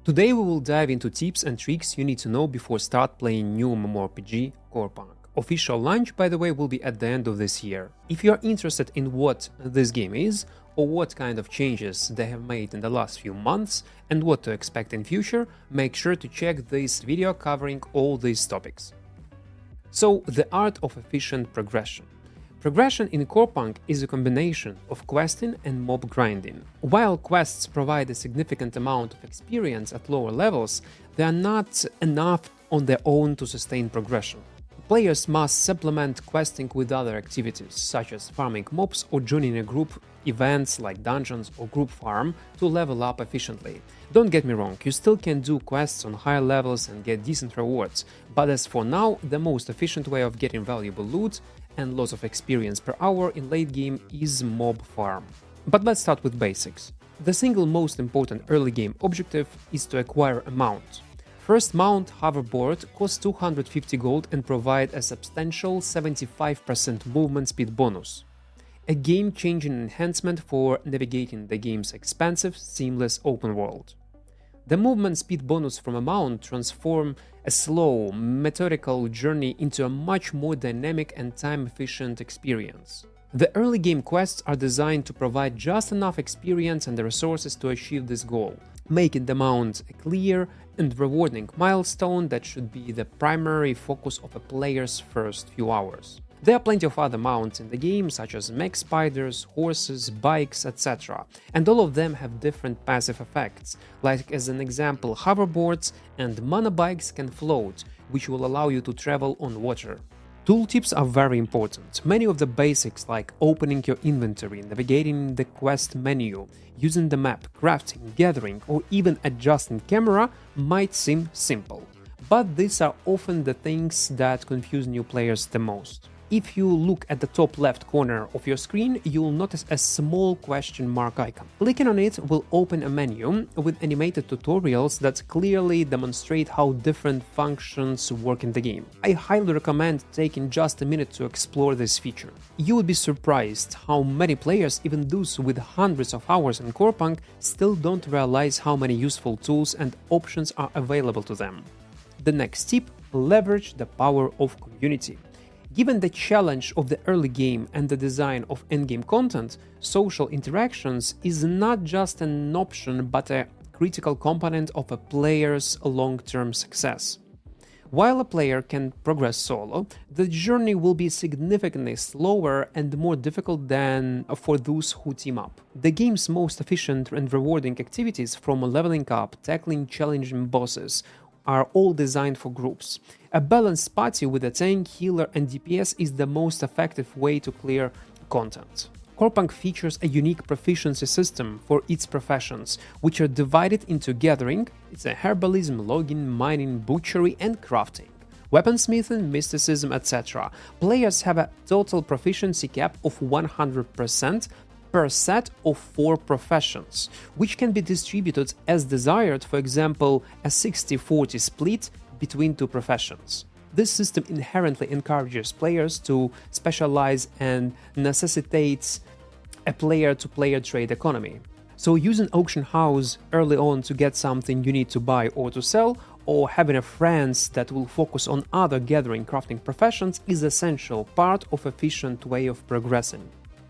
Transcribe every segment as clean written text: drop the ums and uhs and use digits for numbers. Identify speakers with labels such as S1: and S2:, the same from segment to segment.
S1: Today we will dive into tips and tricks you need to know before start playing new MMORPG Corepunk. Official launch, by the way, will be at the end of this year. If you are interested in what this game is, or what kind of changes they have made in the last few months, and what to expect in future, make sure to check this video covering all these topics. So, the art of efficient progression. Progression in Corepunk is a combination of questing and mob grinding. While quests provide a significant amount of experience at lower levels, they are not enough on their own to sustain progression. Players must supplement questing with other activities, such as farming mobs or joining a group events like dungeons or group farm to level up efficiently. Don't get me wrong, you still can do quests on higher levels and get decent rewards, but as for now, the most efficient way of getting valuable loot and lots of experience per hour in late game is mob farm. But let's start with basics. The single most important early game objective is to acquire a mount. First mount hoverboard costs 250 gold and provide a substantial 75% movement speed bonus. A game-changing enhancement for navigating the game's expansive, seamless open world. The movement speed bonus from a mount transforms a slow, methodical journey into a much more dynamic and time-efficient experience. The early game quests are designed to provide just enough experience and the resources to achieve this goal, making the mount a clear and rewarding milestone that should be the primary focus of a player's first few hours. There are plenty of other mounts in the game, such as mech spiders, horses, bikes, etc. And all of them have different passive effects, like as an example, hoverboards and monobikes can float, which will allow you to travel on water. Tooltips are very important. Many of the basics like opening your inventory, navigating the quest menu, using the map, crafting, gathering, or even adjusting camera might seem simple. But these are often the things that confuse new players the most. If you look at the top left corner of your screen, you'll notice a small question mark icon. Clicking on it will open a menu with animated tutorials that clearly demonstrate how different functions work in the game. I highly recommend taking just a minute to explore this feature. You would be surprised how many players, even those with hundreds of hours in Corepunk, still don't realize how many useful tools and options are available to them. The next tip: leverage the power of community. Given the challenge of the early game and the design of endgame content, social interactions is not just an option but a critical component of a player's long-term success. While a player can progress solo, the journey will be significantly slower and more difficult than for those who team up. The game's most efficient and rewarding activities, from leveling up, tackling challenging bosses, are all designed for groups. A balanced party with a tank, healer and DPS is the most effective way to clear content. Corepunk features a unique proficiency system for its professions, which are divided into gathering, it's a herbalism, logging, mining, butchery and crafting, weaponsmithing, mysticism, etc. Players have a total proficiency cap of 100% per set of 4 professions, which can be distributed as desired, for example, a 60-40 split between 2 professions. This system inherently encourages players to specialize and necessitates a player-to-player trade economy. So using auction house early on to get something you need to buy or to sell, or having a friends that will focus on other gathering crafting professions is essential part of efficient way of progressing.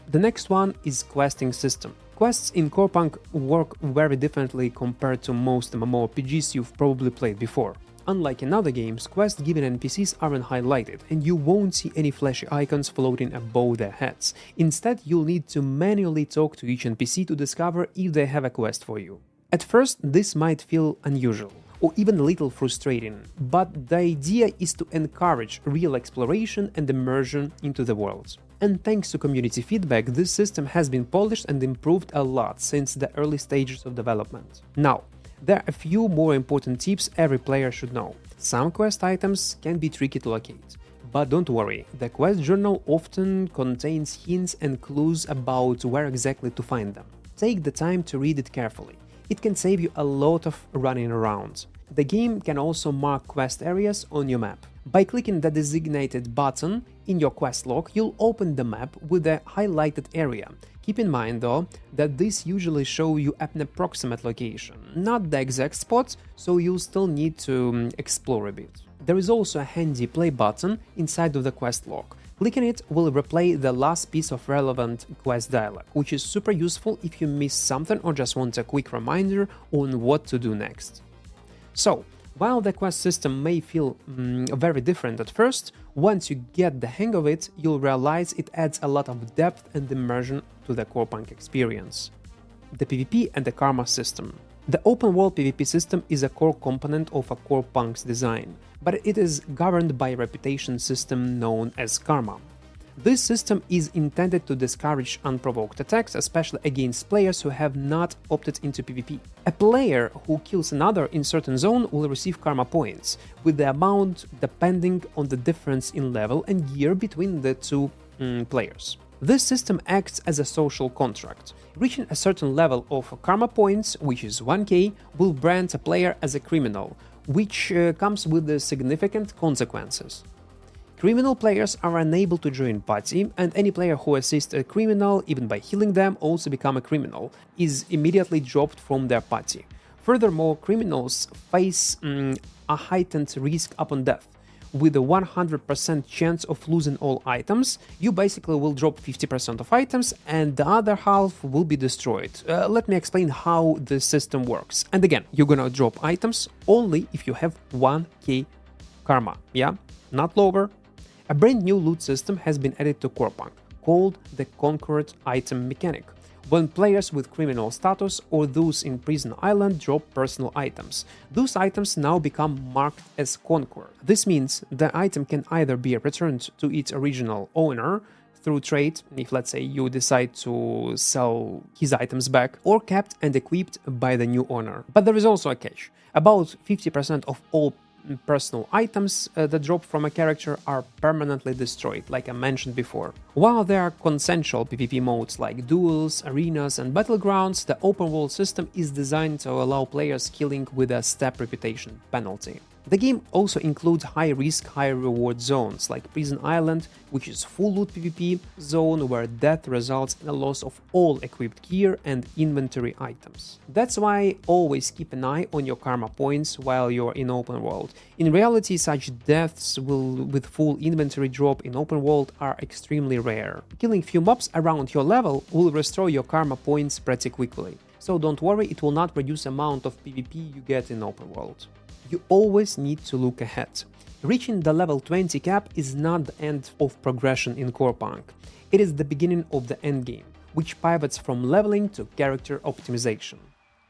S1: The next one is questing system. Quests in Corepunk work very differently compared to most MMORPGs you've probably played before. Unlike in other games, quest-given NPCs aren't highlighted, and you won't see any flashy icons floating above their heads. Instead, you'll need to manually talk to each NPC to discover if they have a quest for you. At first, this might feel unusual, or even a little frustrating, but the idea is to encourage real exploration and immersion into the world. And thanks to community feedback, this system has been polished and improved a lot since the early stages of development. Now, there are a few more important tips every player should know. Some quest items can be tricky to locate, but don't worry, the quest journal often contains hints and clues about where exactly to find them. Take the time to read it carefully. It can save you a lot of running around. The game can also mark quest areas on your map. By clicking the designated button, In your quest log, you'll open the map with a highlighted area. Keep in mind though that this usually shows you an approximate location, not the exact spot, so you'll still need to explore a bit. There is also a handy play button inside of the quest log. Clicking it will replay the last piece of relevant quest dialogue, which is super useful if you miss something or just want a quick reminder on what to do next. So, while the quest system may feel very different at first, once you get the hang of it, you'll realize it adds a lot of depth and immersion to the Corepunk experience. The PvP and the Karma system. The open-world PvP system is a core component of a Corepunk's design, but it is governed by a reputation system known as Karma. This system is intended to discourage unprovoked attacks, especially against players who have not opted into PvP. A player who kills another in certain zone will receive karma points, with the amount depending on the difference in level and gear between the two players. This system acts as a social contract. Reaching a certain level of karma points, which is 1k, will brand a player as a criminal, which comes with the significant consequences. Criminal players are unable to join party, and any player who assists a criminal, even by healing them, also become a criminal, is immediately dropped from their party. Furthermore, criminals face a heightened risk upon death. With a 100% chance of losing all items, you basically will drop 50% of items and the other half will be destroyed. Let me explain how this system works. And again, you're gonna drop items only if you have 1k karma, yeah? Not lower. A brand new loot system has been added to Corepunk, called the Conquered Item Mechanic, when players with criminal status or those in Prison Island drop personal items. Those items now become marked as Conquered. This means the item can either be returned to its original owner through trade, if let's say you decide to sell his items back, or kept and equipped by the new owner. But there is also a catch. About 50% of all personal items that drop from a character are permanently destroyed, like I mentioned before. While there are consensual PvP modes like duels, arenas and battlegrounds, the open world system is designed to allow players killing with a step reputation penalty. The game also includes high-risk, high-reward zones like Prison Island, which is full loot PvP zone where death results in a loss of all equipped gear and inventory items. That's why always keep an eye on your karma points while you're in open world. In reality, such deaths with full inventory drop in open world are extremely rare. Killing few mobs around your level will restore your karma points pretty quickly, so don't worry, it will not reduce amount of PvP you get in open world. You always need to look ahead. Reaching the level 20 cap is not the end of progression in Corepunk. It is the beginning of the endgame, which pivots from leveling to character optimization.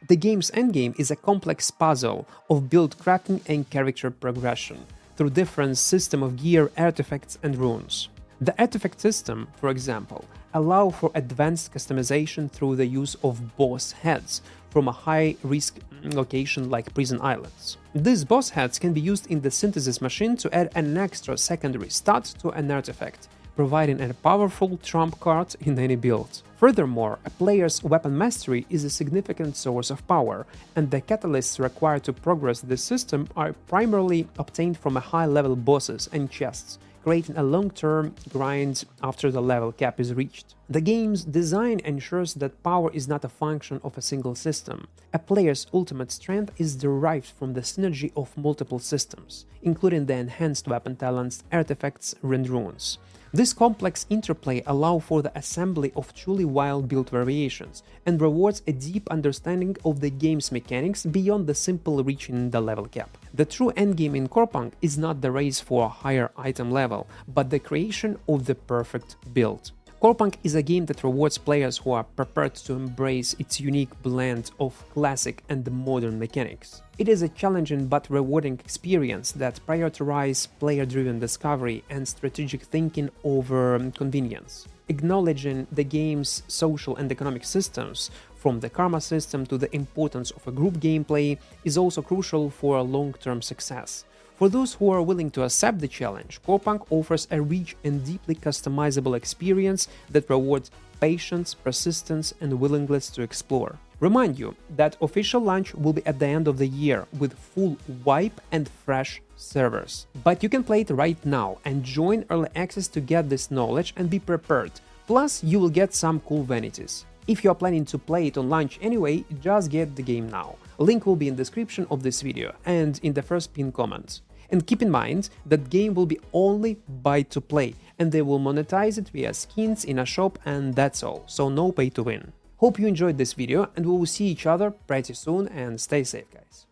S1: The game's endgame is a complex puzzle of build crafting and character progression through different system of gear, artifacts and runes. The artifact system, for example, allow for advanced customization through the use of boss heads from a high-risk location like Prison Islands. These boss heads can be used in the synthesis machine to add an extra secondary stat to an artifact, providing a powerful trump card in any build. Furthermore, a player's weapon mastery is a significant source of power, and the catalysts required to progress this system are primarily obtained from high-level bosses and chests, creating a long-term grind after the level cap is reached. The game's design ensures that power is not a function of a single system. A player's ultimate strength is derived from the synergy of multiple systems, including the enhanced weapon talents, artifacts, and runes. This complex interplay allows for the assembly of truly wild build variations and rewards a deep understanding of the game's mechanics beyond the simple reaching the level cap. The true endgame in Corepunk is not the race for a higher item level, but the creation of the perfect build. Corepunk is a game that rewards players who are prepared to embrace its unique blend of classic and modern mechanics. It is a challenging but rewarding experience that prioritizes player-driven discovery and strategic thinking over convenience. Acknowledging the game's social and economic systems, from the karma system to the importance of a group gameplay, is also crucial for a long-term success. For those who are willing to accept the challenge, Corepunk offers a rich and deeply customizable experience that rewards patience, persistence, and willingness to explore. Remind you that official launch will be at the end of the year with full wipe and fresh servers. But you can play it right now and join early access to get this knowledge and be prepared. Plus, you will get some cool vanities. If you are planning to play it on launch anyway, just get the game now. Link will be in the description of this video and in the first pinned comment. And keep in mind that game will be only buy to play, and they will monetize it via skins in a shop, and that's all, so no pay to win. Hope you enjoyed this video, and we will see each other pretty soon, and stay safe, guys.